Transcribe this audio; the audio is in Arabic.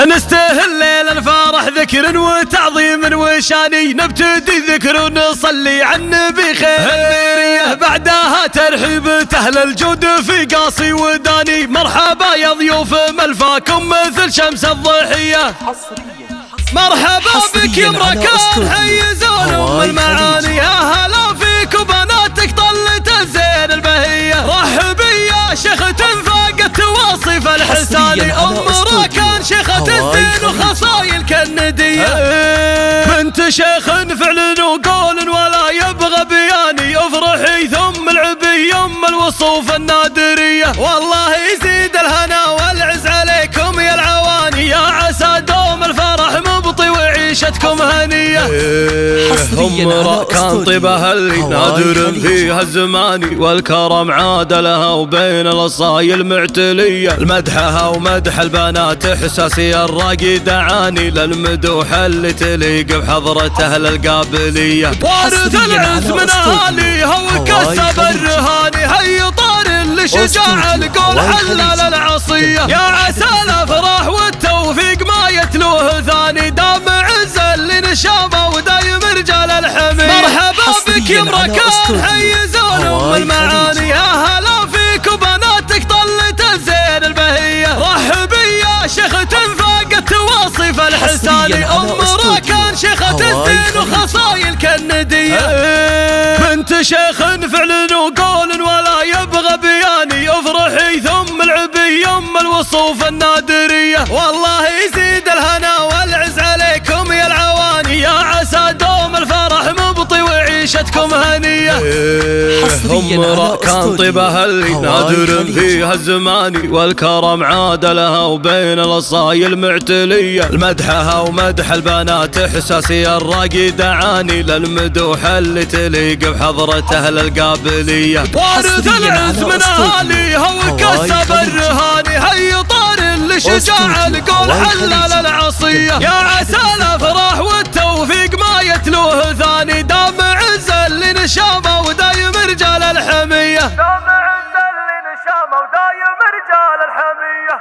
نستهل ليل الفرح ذكر وتعظيم وشاني، نبتدي ذكر ونصلي على النبي خير الميرية، بعدها ترحيب أهل الجود في قاصي وداني. مرحبا يا ضيوف ملفاكم مثل شمس الضحية، مرحبا بك يا مركان حيزون ام المعاني، يا هلا فيك وبناتك طلت الزين البهية. رحبي يا شيخة فاقت واصف الحساني، ام راكان شيخة الزين وخصايل كالندية، بنت شيخ فعل وقول ولا يبغى بياني. افرحي ثم العبي ام الوصوف النادرية، والله يزيد الهنا والعز عليكم يا العواني، يا عسى دوم الفرح مبطي وعيشتكم هنية. هم كان طيبها اللي نادر فيها الزمان، والكرم عاد لها وبين الاصايل معتلية. المدحها ومدح البنات احساسي الراقي دعاني، للمدوح اللي تليق بحضرة اهل القابلية. وارث العز من اهاليها وكسب الرهاني، هي طار اللي شجاع القول حلل العصية. يا عسى الافراح والتوفيق ما يتلوه ثاني، دام عز اللي نشامه ودايم رجال الحمية. مرحبا بك يا مركان حيزون ام المعاني، يا هلا فيك وبناتك طلت الزين البهية. رحبي يا شيخة فاقت واصف الحساني، ام راكان شيخة الزين وخصايل كالندية، بنت شيخ فعل وقول ولا يبغى بياني. افرحي ثم العبي ام الوصوف النادرية، والله يزيد الهنا والعز عليكم يا العواني، يا عسى دوم الفرح مبطي وعيشتكم هنية. هم كان طيبها اللي نادر فيها الزمان، والكرم عاد لها وبين الاصايل معتلية. المدحها ومدح البنات احساسي الراقي دعاني، للمدوح اللي تليق بحضرة اهل القابلية. وارث العز من اهاليها وكسب الرهاني، هي طار اللي شجاع القول حلل العصية. يا عسى الافراح والتوفيق ما يتلوه ثاني، دام عز اللي نشامه ودايم رجال الحمية، دام عز اللي نشامه ودايم رجال الحمية.